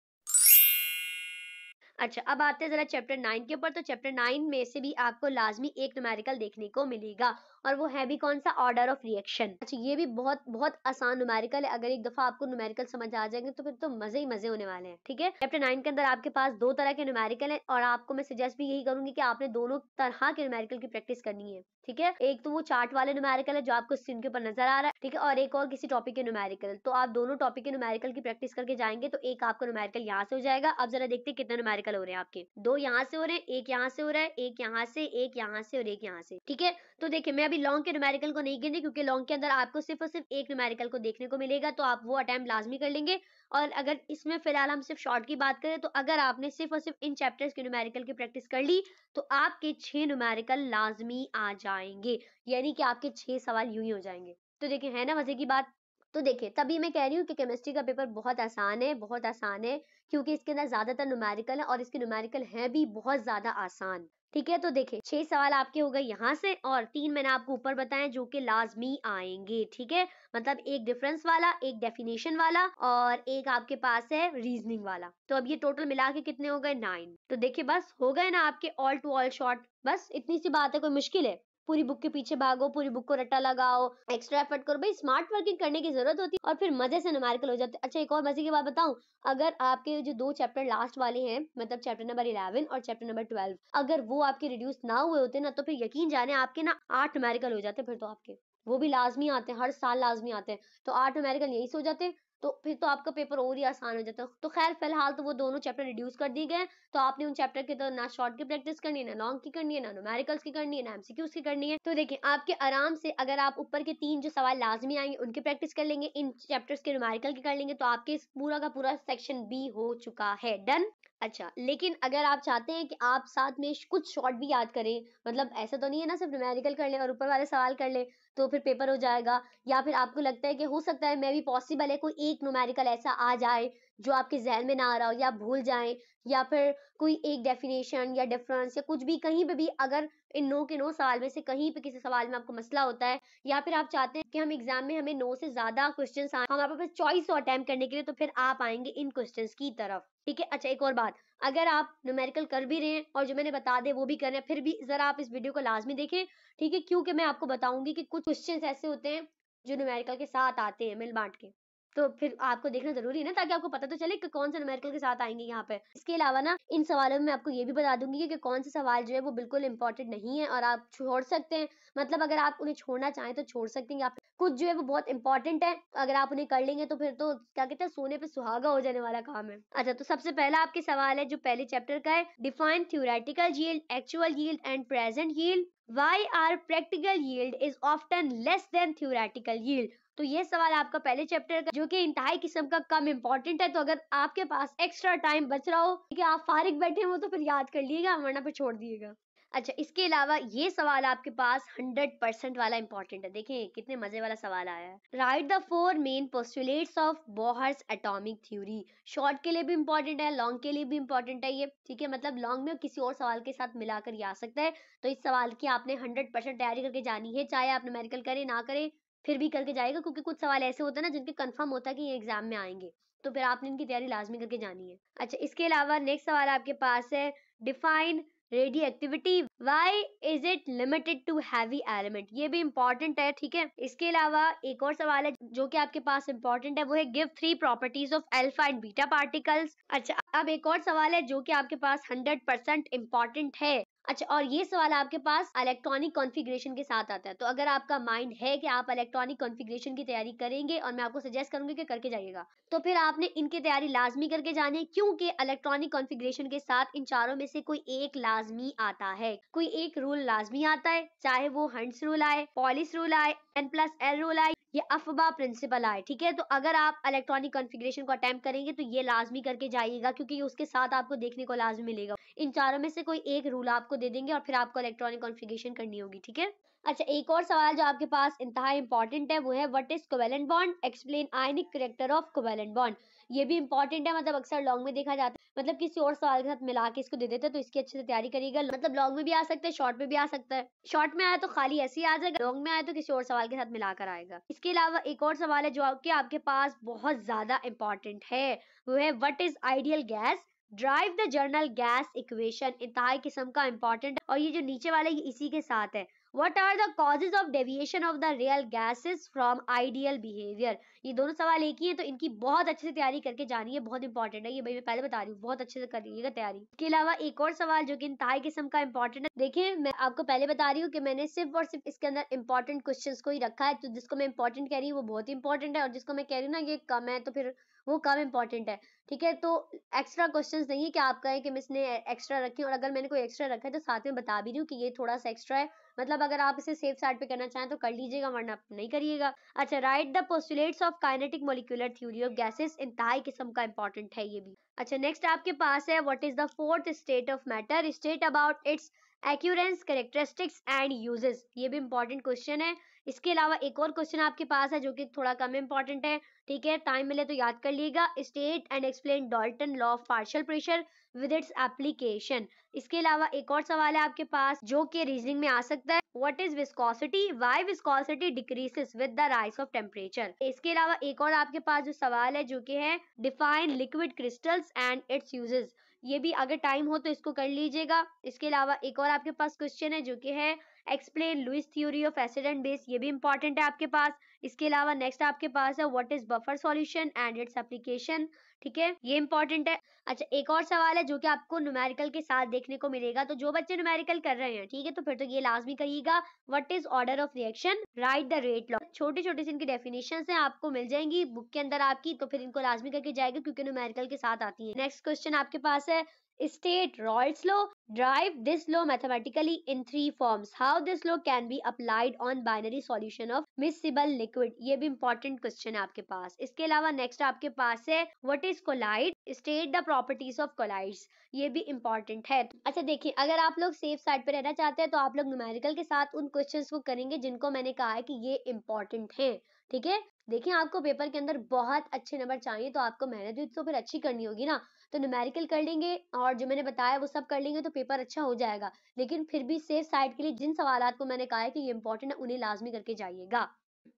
अच्छा, अब आते हैं जरा चैप्टर 9 के ऊपर। तो चैप्टर 9 में से भी आपको लाजमी एक न्यूमेरिकल देखने को मिलेगा, और वो है भी कौन सा, ऑर्डर ऑफ रिएक्शन। अच्छा, ये भी बहुत बहुत आसान न्यूमेरिकल है। अगर एक दफा आपको न्यूमेरिकल समझ आ जाएंगे तो फिर तो मजे ही मजे होने वाले हैं, ठीक है। चैप्टर 9 के अंदर आपके पास दो तरह के न्यूमेरिकल है, और आपको मैं सजेस्ट भी यही करूंगी कि आपने दोनों तरह के न्यूमेरिकल की प्रैक्टिस करनी है, ठीक है। एक तो वो चार्ट वाले न्यूमेरिकल है जो आपको स्क्रीन के ऊपर नजर आ रहा है, ठीक है, और एक और किसी टॉपिक के न्यूमेरिकल। तो आप दोनों टॉपिक के न्यूमेरिकल की प्रैक्टिस करके जाएंगे तो एक आपका न्यूमेरिकल यहाँ से हो जाएगा। अब जरा देखते हैं कितने न्यूमेरिकल हो रहे हैं आपके। दो यहाँ से हो रहे हैं, एक यहाँ से हो रहा है, एक यहाँ से, एक यहाँ से और एक यहाँ से, ठीक है। तो देखिए, मैं अभी लॉन्ग के न्यूमेरिकल को नहीं गिन रही, क्योंकि लॉन्ग के अंदर आपको सिर्फ और सिर्फ एक न्यूमेरिकल को देखने को मिलेगा, तो आप वो अटेम्प्ट लाजमी कर लेंगे। और अगर इसमें फिलहाल हम सिर्फ शॉर्ट की बात करें, तो अगर आपने सिर्फ और सिर्फ इन चैप्टर्स के न्यूमेरिकल की प्रैक्टिस कर ली, तो आपके 6 न्यूमेरिकल लाजमी आ जाएंगे, यानी कि आपके 6 सवाल यूं ही हो जाएंगे। तो देखिए, है ना मजे की बात। तो देखिए तभी मैं कह रही हूँ कि केमिस्ट्री का पेपर बहुत आसान है, बहुत आसान है, क्योंकि इसके अंदर ज्यादातर न्यूमेरिकल है और इसके न्यूमेरिकल है भी बहुत ज्यादा आसान। ठीक है, तो देखिए 6 सवाल आपके हो गए यहाँ से और 3 मैंने आपको ऊपर बताए जो कि लाजमी आएंगे। ठीक है, मतलब एक डिफरेंस वाला, एक डेफिनेशन वाला और एक आपके पास है रीजनिंग वाला। तो अब ये टोटल मिला के कितने हो गए? 9। तो देखिए बस हो गए ना आपके ऑल टू ऑल शॉर्ट। बस इतनी सी बात है, कोई मुश्किल है? पूरी बुक के पीछे भागो, पूरी बुक को रट्टा लगाओ, एक्स्ट्रा एफर्ट करो, भाई स्मार्ट वर्किंग करने की जरूरत होती है और फिर मजे से न्यूमेरिकल हो जाते हैं। अच्छा एक और मजे की बात बताऊं, अगर आपके जो 2 चैप्टर लास्ट वाले हैं, मतलब चैप्टर नंबर 11 और चैप्टर नंबर 12, अगर वो आपके रिड्यूस ना हुए होते ना, तो फिर यकीन जाने आपके ना 8 न्यूमेरिकल हो जाते फिर तो आपके। वो भी लाजमी आते हैं, हर साल लाजमी आते हैं, तो 8 न्यूमेरिकल यही से हो जाते, तो फिर तो आपका पेपर और ही आसान हो जाता। तो खैर फिलहाल तो वो दोनों चैप्टर रिड्यूस कर दिए गए, तो आपने उन चैप्टर की तो ना शॉर्ट की प्रैक्टिस करनी है, ना लॉन्ग की करनी है, ना न्यूमेरिकल्स की करनी है, ना एमसीक्यूज की करनी है। तो देखिए आपके आराम से अगर आप ऊपर के 3 जो सवाल लाजमी आएंगे उनकी प्रैक्टिस कर लेंगे, इन चैप्टर्स के न्यूमेरिकल की कर लेंगे, तो आपके पूरा का पूरा सेक्शन बी हो चुका है। डन। अच्छा लेकिन अगर आप चाहते हैं कि आप साथ में कुछ शॉर्ट भी याद करें, मतलब ऐसा तो नहीं है ना सिर्फ न्यूमेरिकल कर ले और ऊपर वाले सवाल कर ले तो फिर पेपर हो जाएगा, या फिर आपको लगता है कि हो सकता है मे भी पॉसिबल है कोई एक न्यूमेरिकल ऐसा आ जाए जो आपके जहन में ना आ रहा हो या आप भूल जाएं, या फिर कोई एक डेफिनेशन या डिफरेंस या कुछ भी कहीं पे भी, अगर इन 9 के 9 सवाल में से कहीं पे किसी सवाल में आपको मसला होता है, या फिर आप चाहते हैं कि हम एग्जाम में हमें 9 से ज्यादा क्वेश्चन आए, हमारे पास चॉइस हो अटेम्प्ट करने के लिए, तो फिर आप आएंगे इन क्वेश्चन की तरफ। ठीक है, अच्छा एक और बात, अगर आप न्यूमेरिकल कर भी रहे हैं और जो मैंने बता दे वो भी कर रहे हैं, फिर भी जरा आप इस वीडियो को लाजमी देखें। ठीक है, क्योंकि मैं आपको बताऊंगी कि कुछ क्वेश्चंस ऐसे होते हैं जो न्यूमेरिकल के साथ आते हैं मिल बांट के, तो फिर आपको देखना जरूरी है ना, ताकि आपको पता तो चले कि कौन से न्यूमेरिकल के साथ आएंगे यहाँ पे। इसके अलावा ना इन सवालों में मैं आपको ये भी बता दूंगी कि कौन से सवाल जो है वो बिल्कुल इंपॉर्टेंट नहीं है और आप छोड़ सकते हैं, मतलब अगर आप उन्हें छोड़ना चाहें तो छोड़ सकते हैं, या फिर कुछ जो है वो बहुत इंपॉर्टेंट है, अगर आप उन्हें कर लेंगे तो फिर तो क्या कहते हैं सोने पे सुहागा हो जाने वाला काम है। अच्छा तो सबसे पहला आपके सवाल है जो पहले चैप्टर का है, define theoretical yield, actual yield and present yield, why are practical yield is often less than theoretical yield. तो ये सवाल आपका पहले चैप्टर का जो कि इंतहाई किस्म का कम इंपॉर्टेंट है, तो अगर आपके पास एक्स्ट्रा टाइम बच रहा हो कि आप फारिग बैठे हो तो फिर याद कर लीजिएगा, वरना फिर छोड़ दिएगा। अच्छा इसके अलावा ये सवाल आपके पास 100% वाला इंपॉर्टेंट है, देखिए कितने मजे वाला सवाल आया है। Right the 4 main postulates of Bohr's atomic theory. Short के लिए भी इंपॉर्टेंट है, लॉन्ग के लिए भी इंपॉर्टेंट है ये। ठीक है, मतलब लॉन्ग में किसी और सवाल के साथ मिलाकर ये आ सकता है, तो इस सवाल की आपने 100% तैयारी करके जानी है, चाहे आप न्यूमेरिकल करें ना करें फिर भी करके जाएगा, क्योंकि कुछ सवाल ऐसे होते हैं ना जिनके कंफर्म होता है कि ये एग्जाम में आएंगे, तो फिर आपने इनकी तैयारी लाजमी करके जानी है। अच्छा इसके अलावा नेक्स्ट सवाल आपके पास है, define radioactivity, why is it limited to heavy element. ये भी इंपॉर्टेंट है। ठीक है, इसके अलावा एक और सवाल है जो कि आपके पास इंपॉर्टेंट है, वो है give 3 properties of alpha and beta particles. अच्छा अब एक और सवाल है जो कि आपके पास 100% इंपॉर्टेंट है। अच्छा और ये सवाल आपके पास इलेक्ट्रॉनिक कॉन्फ़िगरेशन के साथ आता है, तो अगर आपका माइंड है कि आप इलेक्ट्रॉनिक कॉन्फ़िगरेशन की तैयारी करेंगे, और मैं आपको सजेस्ट करूंगी कि करके जाइएगा, तो फिर आपने इनकी तैयारी लाजमी करके जानी है, क्योंकि इलेक्ट्रॉनिक कॉन्फ़िगरेशन के साथ इन चारों में से कोई एक लाजमी आता है, कोई एक रूल लाजमी आता है, चाहे वो हंट्स रूल आए, पॉलिस रूल आए, N+L रूल आए या अफबा प्रिंसिपल आए। ठीक है, तो अगर आप इलेक्ट्रॉनिक कॉन्फ़िगरेशन को अटेम्प्ट करेंगे तो ये लाजमी करके जाइएगा, क्योंकि उसके साथ आपको देखने को लाजमी मिलेगा, इन चारों में से कोई एक रूल आपको दे देंगे और फिर आपको इलेक्ट्रॉनिक कॉन्फ़िगरेशन करनी होगी। ठीक है, अच्छा एक और सवाल जो आपके पास इंतहा इंपॉर्टेंट है, वो है what is covalent bond, explain ionic character of covalent bond. ये भी इंपॉर्टेंट है, मतलब अक्सर लॉन्ग में देखा जाता है, मतलब किसी और सवाल के साथ मिला के इसको दे देते हैं, तो इसकी अच्छे से तैयारी करिएगा, मतलब लॉन्ग में भी आ सकता है, शॉर्ट में भी आ सकता है। शॉर्ट में आया तो खाली ऐसे ही आ जाएगा, लॉन्ग में आया तो किसी और सवाल के साथ मिलाकर आएगा। इसके अलावा एक और सवाल है जो आपके पास बहुत ज्यादा इंपॉर्टेंट है, वो है what is ideal gas, drive the journal gas equation. इंतहाई किस्म का इंपॉर्टेंट, और ये जो नीचे वाला ये इसी के साथ है, What are the causes of deviation of the real gases from ideal behavior। ये दोनों सवाल एक ही है, तो इनकी बहुत अच्छे से तैयारी करके जानी है, बहुत इंपॉर्टेंट है ये, भाई मैं पहले बता रही हूँ, बहुत अच्छे से करिएगा तैयारी। इसके अलावा एक और सवाल जो कि इंतहाई किस्म का इंपॉर्टेंट है, देखिए मैं आपको पहले बता रही हूँ कि मैंने सिर्फ और सिर्फ इसके अंदर इंपॉर्टेंट क्वेश्चंस को ही रखा है, तो जिसको मैं इंपॉर्टेंट कह रही हूँ वो बहुत इंपॉर्टेंट है, और जिसको मैं कह रही हूँ ना ये कम है तो फिर वो कम इंपॉर्टेंट है। ठीक है, तो एक्स्ट्रा क्वेश्चंस नहीं है कि आप कहें कि मिस ने एक्स्ट्रा रखे, और अगर मैंने कोई एक्स्ट्रा रखा है तो साथ में बता भी रही हूँ कि ये थोड़ा सा एक्स्ट्रा है, मतलब अगर आप इसे सेफ साइड पे करना चाहें तो कर लीजिएगा, वरना नहीं करिएगा। अच्छा right the postulates of kinetic molecular theory of gases. इंतहाई किस्म का इंपॉर्टेंट है ये भी। अच्छा नेक्स्ट आपके पास है what is the fourth state of matter, state about its occurrence characteristics and uses. ये भी इंपॉर्टेंट क्वेश्चन है, इसके अलावा एक और क्वेश्चन आपके पास है जो कि थोड़ा कम इंपॉर्टेंट है, ठीक है, टाइम मिले तो याद कर लीजिएगा। State and explain Dalton law of partial pressure with its application. इसके अलावा एक और सवाल है आपके पास जो कि रीजनिंग में आ सकता है, what is viscosity, why viscosity decreases with the rise of temperature. इसके अलावा एक और आपके पास जो सवाल है जो कि है define liquid crystals and it's uses, ये भी अगर टाइम हो तो इसको कर लीजिएगा। इसके अलावा एक और आपके पास क्वेश्चन है जो कि है explain Lewis theory of acid and base, ये भी इंपॉर्टेंट है आपके पास। इसके अलावा नेक्स्ट आपके पास है what is buffer solution and its application, ठीक है, ये इंपॉर्टेंट है। अच्छा, एक और सवाल है जो कि आपको न्यूमेरिकल के साथ देखने को मिलेगा, तो जो बच्चे न्यूमेरिकल कर रहे हैं, ठीक है, तो फिर तो ये लाजमी करिएगा। What is order of reaction, right the rate law. छोटी छोटी सी इनकी डेफिनेशन है आपको मिल जाएंगी बुक के अंदर आपकी, तो फिर इनको लाजमी करके जाएगा क्योंकि न्यूमेरिकल के साथ आती है। नेक्स्ट क्वेश्चन आपके पास है state Raoult's law, derive this law mathematically in three forms, how this law can be applied on binary solution of miscible liquid, ये भी important question है आपके पास। इसके अलावा next आपके पास है what is collide, state the properties of collides, ये भी important है। अच्छा देखिए, अगर आप लोग सेफ साइड पे रहना चाहते हैं तो आप लोग न्यूमेरिकल के साथ उन क्वेश्चंस को करेंगे जिनको मैंने कहा है कि ये important है, ठीक है। देखिए, आपको पेपर के अंदर बहुत अच्छे नंबर चाहिए तो आपको मेहनत भी तो फिर अच्छी करनी होगी ना, तो न्यूमेरिकल कर लेंगे और जो मैंने बताया वो सब कर लेंगे तो पेपर अच्छा हो जाएगा। लेकिन फिर भी सेफ साइड के लिए जिन सवालात को मैंने कहा है कि ये इंपॉर्टेंट है उन्हें लाजमी करके जाइएगा।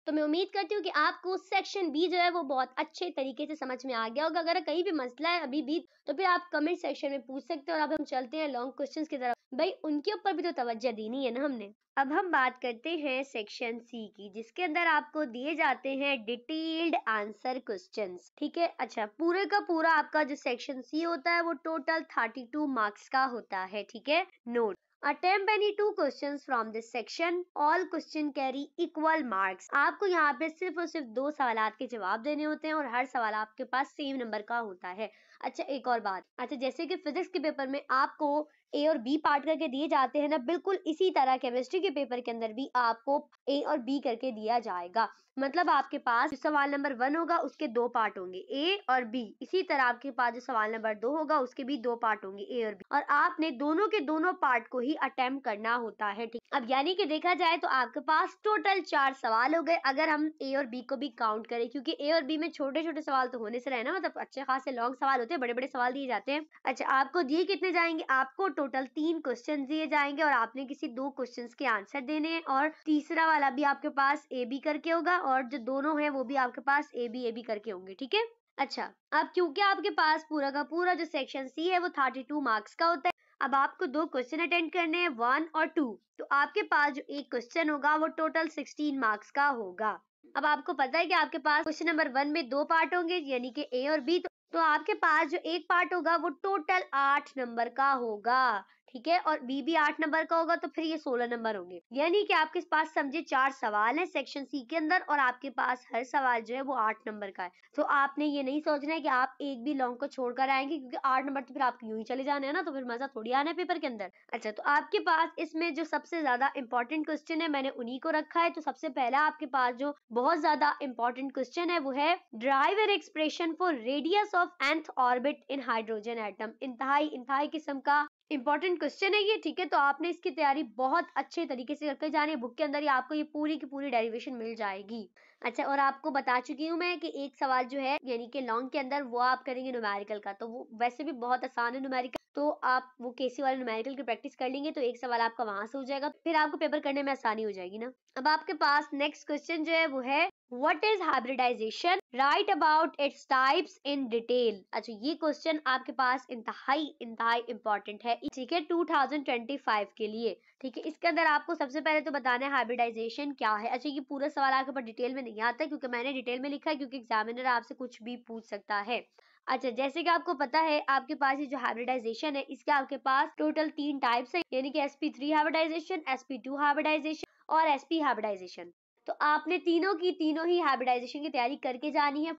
तो मैं उम्मीद करती हूँ कि आपको सेक्शन बी जो है वो बहुत अच्छे तरीके से समझ में आ गया होगा। अगर कहीं भी मसला है अभी भी तो फिर आप कमेंट सेक्शन में पूछ सकते हैं। और अब हम चलते हैं लॉन्ग क्वेश्चंस की तरफ, भाई उनके ऊपर भी तो तवज्जो देनी है ना हमने। अब हम बात करते हैं सेक्शन सी की, जिसके अंदर आपको दिए जाते हैं डिटेल्ड आंसर क्वेश्चंस, ठीक है। अच्छा, पूरे का पूरा आपका जो सेक्शन सी होता है वो टोटल 32 मार्क्स का होता है, ठीक है। Note, attempt any two questions from this section, all question carry equal marks। आपको यहाँ पे सिर्फ और सिर्फ दो सवालात के जवाब देने होते हैं और हर सवाल आपके पास सेम नंबर का होता है। अच्छा, एक और बात, अच्छा जैसे कि फिजिक्स के पेपर में आपको ए और बी पार्ट करके दिए जाते हैं ना, बिल्कुल इसी तरह केमिस्ट्री के पेपर के अंदर भी आपको ए और बी करके दिया जाएगा। मतलब आपके पास सवाल नंबर 1 होगा उसके दो पार्ट होंगे ए और बी, इसी तरह आपके पास जो सवाल नंबर 2 होगा उसके भी दो पार्ट होंगे ए और बी, और आपने दोनों के दोनों पार्ट को ही अटेम्प्ट करना होता है, ठीक। अब यानी कि देखा जाए तो आपके पास टोटल 4 सवाल हो गए अगर हम ए और बी को भी काउंट करें, क्योंकि ए और बी में छोटे छोटे सवाल तो होने से रहे ना, मतलब अच्छे खासे लॉन्ग सवाल होते हैं, बड़े बड़े सवाल दिए जाते हैं। अच्छा, आपको दिए कितने जाएंगे, आपको टोटल 3 क्वेश्चन दिए जाएंगे और आपने किसी 2 क्वेश्चन के आंसर देने हैं, और तीसरा वाला भी आपके पास ए बी करके होगा और जो दोनों है वो भी आपके पास ए बी करके होंगे, ठीक है। अच्छा, अब क्योंकि आपके पास पूरा का पूरा जो सेक्शन सी है वो 32 मार्क्स का होता है, अब आपको 2 क्वेश्चन अटेंड करने हैं 1 और 2, तो आपके पास जो एक क्वेश्चन होगा वो टोटल 16 मार्क्स का होगा। अब आपको पता है कि आपके पास क्वेश्चन नंबर 1 में 2 पार्ट होंगे यानी कि ए और बी, तो आपके पास जो एक पार्ट होगा वो टोटल 8 नंबर का होगा, ठीक है, और बी भी 8 नंबर का होगा, तो फिर ये 16 नंबर होंगे। यानी कि आपके पास समझे 4 सवाल है सेक्शन सी के अंदर और आपके पास हर सवाल जो है वो 8 नंबर का है। तो आपने ये नहीं सोचना है कि आप एक भी लॉन्ग को छोड़कर आएंगे, क्योंकि 8 नंबर तो फिर आपके यूं ही चले जाने हैं ना, तो फिर मजा थोड़ी आना है पेपर के अंदर। अच्छा, तो आपके पास इसमें जो सबसे ज्यादा इंपॉर्टेंट क्वेश्चन है मैंने उन्हीं को रखा है। तो सबसे पहला आपके पास जो बहुत ज्यादा इंपॉर्टेंट क्वेश्चन है वो है drive an expression for radius of nth orbit in hydrogen atom. इंतहाई किस्म का इंपॉर्टेंट क्वेश्चन है ये, ठीक है। तो आपने इसकी तैयारी बहुत अच्छे तरीके से करके जानी है, बुक के अंदर ही आपको ये पूरी की पूरी डेरिवेशन मिल जाएगी। अच्छा, और आपको बता चुकी हूँ मैं कि एक सवाल जो है यानी कि लॉन्ग के अंदर वो आप करेंगे न्यूमेरिकल का, तो वो वैसे भी बहुत आसान है न्यूमेरिकल, तो आप वो केसी वाले न्यूमेरिकल की प्रैक्टिस कर लेंगे तो एक सवाल आपका वहां से हो जाएगा, फिर आपको पेपर करने में आसानी हो जाएगी ना। अब आपके पास नेक्स्ट क्वेश्चन जो है वो है What is hybridization? Write about its types in detail। अच्छा, ये क्वेश्चन आपके पास इंतहाई इंपॉर्टेंट है, ठीक है, 2025 के लिए, ठीक है। इसके अंदर आपको सबसे पहले तो बताना है हाइब्रिडाइजेशन क्या है। अच्छा, ये पूरा सवाल आपके पास डिटेल में नहीं आता क्योंकि मैंने डिटेल में लिखा है, क्योंकि एग्जामिनर आपसे कुछ भी पूछ सकता है। अच्छा, जैसे कि आपको पता है आपके पास ये जो हाइब्रिडाइजेशन है इसके आपके पास टोटल 3 टाइप्स है, यानी कि sp3 हाइब्रिडाइजेशन, sp2 हाइब्रिडाइजेशन और sp हाइब्रिडाइजेशन। तो आपने तीनों की तीनों ही हाइब्रिडाइजेशन की तैयारी करके जानी है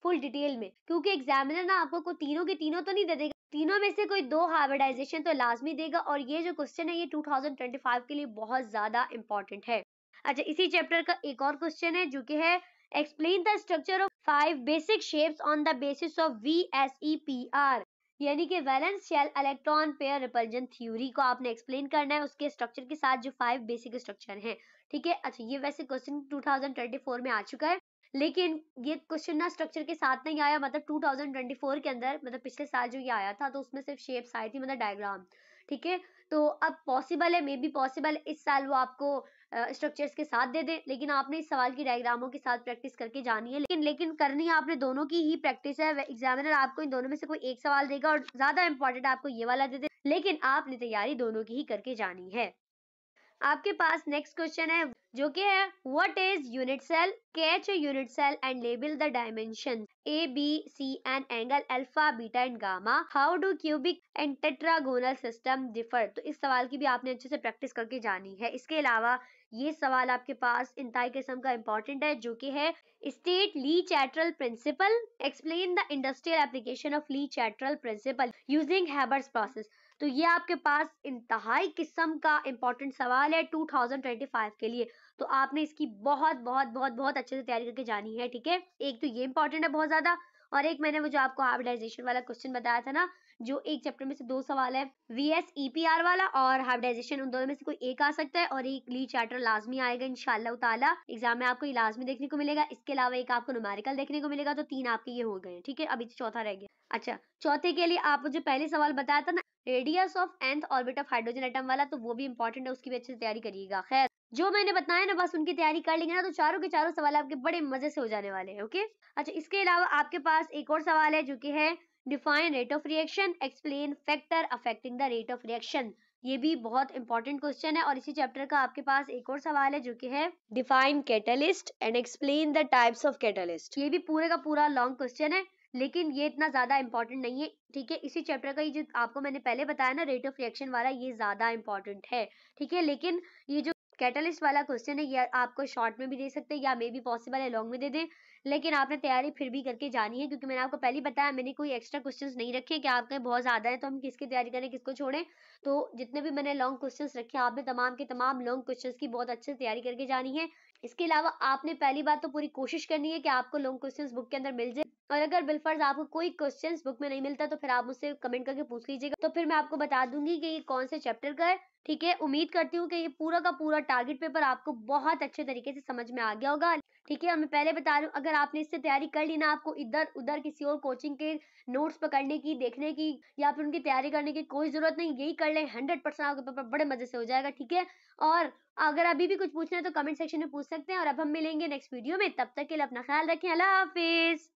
फुल डिटेल में, क्योंकि एग्जामिनर ना आपको तीनों के तीनों तो नहीं दे देगा, तीनों में से कोई 2 हाइब्रिडाइजेशन तो लाजमी देगा। और ये जो क्वेश्चन है ये 2025 के लिए बहुत ज्यादा इंपॉर्टेंट है। अच्छा, इसी चैप्टर का एक और क्वेश्चन है जो कि है explain the structure of 5 basic shapes on the basis of VSEPR। यानी कि valence shell electron pair repulsion theory को आपने एक्सप्लेन करना है उसके स्ट्रक्चर के साथ, जो 5 बेसिक स्ट्रक्चर हैं, ठीक है। अच्छा, ये वैसे क्वेश्चन 2024 में आ चुका है, लेकिन ये क्वेश्चन ना स्ट्रक्चर के साथ नहीं आया, मतलब 2024 के अंदर, मतलब पिछले साल जो ये आया था तो उसमें सिर्फ शेप्स आई थी, मतलब डायग्राम, ठीक है। तो अब पॉसिबल है, मे बी पॉसिबल इस साल वो आपको स्ट्रक्चर्स के साथ दे दे, लेकिन आपने इस सवाल की डायग्रामों के साथ प्रैक्टिस करके जानी है, लेकिन करनी आपने दोनों की ही प्रैक्टिस है। एग्जामिनर आपको इन दोनों में से कोई एक सवाल देगा और ज्यादा इंपॉर्टेंट आपको ये वाला दे दे, लेकिन आपने तैयारी दोनों की ही करके जानी है। आपके पास नेक्स्ट क्वेश्चन है जो कि है what is unit cell, catch a unit cell and label the dimension A B C and angle alpha beta and gamma, how do cubic and tetragonal system differ. तो इस सवाल की भी आपने अच्छे से प्रैक्टिस करके जानी है। इसके अलावा ये सवाल आपके पास इंतहाई किस्म का इंपॉर्टेंट है जो कि है state Le Chatelier principle, explain the industrial application of Le Chatelier principle using Haber's process. तो ये आपके पास इंतहाई किस्म का इंपॉर्टेंट सवाल है 2025 के लिए, तो आपने इसकी बहुत बहुत बहुत बहुत अच्छे से तैयारी करके जानी है, ठीक है। एक तो ये इंपॉर्टेंट है बहुत ज्यादा, और एक मैंने वो जो आपको हाइब्रिडाइजेशन वाला क्वेश्चन बताया था ना, जो एक चैप्टर में से 2 सवाल है, VSEPR वाला और हाइब्रिडाइजेशन, उन दोनों में से कोई एक आ सकता है, और एक ली चैप्टर लाजमी आएगा इंशाल्लाह ताला। एग्जाम में आपको ये लाजमी देखने को मिलेगा। इसके अलावा एक आपको न्यूमेरिकल देखने को मिलेगा, तो 3 आपके ये हो गए, ठीक है। अभी चौथा रह गया। अच्छा, चौथे के लिए आप जो पहले सवाल बताया था ना, radius of nth orbit of hydrogen atom वाला, तो वो भी इंपॉर्टेंट है, उसकी भी अच्छे से तैयारी करिएगा। खैर, जो मैंने बताया ना, बस उनकी तैयारी कर लेंगे ना, तो चारों के चारों सवाल आपके बड़े मजे से हो जाने वाले हैं, ओके। अच्छा, इसके अलावा आपके पास एक और सवाल है जो कि है define rate of reaction, explain factor affecting the rate of reaction. ये भी बहुत इंपॉर्टेंट क्वेश्चन है। और इसी चैप्टर का आपके पास एक और सवाल है जो कि है define catalyst and explain the types of catalyst. ये भी पूरे का पूरा लॉन्ग क्वेश्चन है, लेकिन ये इतना ज्यादा इंपॉर्टेंट नहीं है, ठीक है। इसी चैप्टर का ये जो आपको मैंने पहले बताया ना, रेट ऑफ रिएक्शन वाला, ये ज्यादा इंपॉर्टेंट है, ठीक है। लेकिन ये जो कैटलिस्ट वाला क्वेश्चन है, ये आपको शॉर्ट में भी दे सकते हैं या मे बी पॉसिबल है लॉन्ग में दे दें, लेकिन आपने तैयारी फिर भी करके जानी है, क्योंकि मैंने आपको पहले ही बताया, मैंने कोई एक्स्ट्रा क्वेश्चंस नहीं रखे कि आपके बहुत ज्यादा है तो हम किसकी तैयारी करें किसको छोड़ें। तो जितने भी मैंने लॉन्ग क्वेश्चंस रखे, आपने तमाम के तमाम लॉन्ग क्वेश्चंस की बहुत अच्छे से तैयारी करके जानी है। इसके अलावा आपने पहली बात तो पूरी कोशिश करनी है कि आपको लॉन्ग क्वेश्चंस बुक के अंदर मिल जाए, और अगर बिलफर्ज आपको कोई क्वेश्चंस बुक में नहीं मिलता तो फिर आप मुझसे कमेंट करके पूछ लीजिएगा, तो फिर मैं आपको बता दूंगी कि ये कौन से चैप्टर का है, ठीक है। उम्मीद करती हूँ कि ये पूरा का पूरा टारगेट पेपर आपको बहुत अच्छे तरीके से समझ में आ गया होगा, ठीक है। और मैं पहले बता रही हूँ, अगर आपने इससे तैयारी कर ली ना, आपको इधर उधर किसी और कोचिंग के नोट्स पकड़ने की, देखने की, या फिर उनकी तैयारी करने की कोई जरूरत नहीं, यही कर लें, 100% आपका पेपर बड़े मजे से हो जाएगा, ठीक है। और अगर अभी भी कुछ पूछना है तो कमेंट सेक्शन में पूछ सकते हैं, और अब हम मिलेंगे नेक्स्ट वीडियो में, तब तक के लिए अपना ख्याल रखें। अल्लाह हाफिज।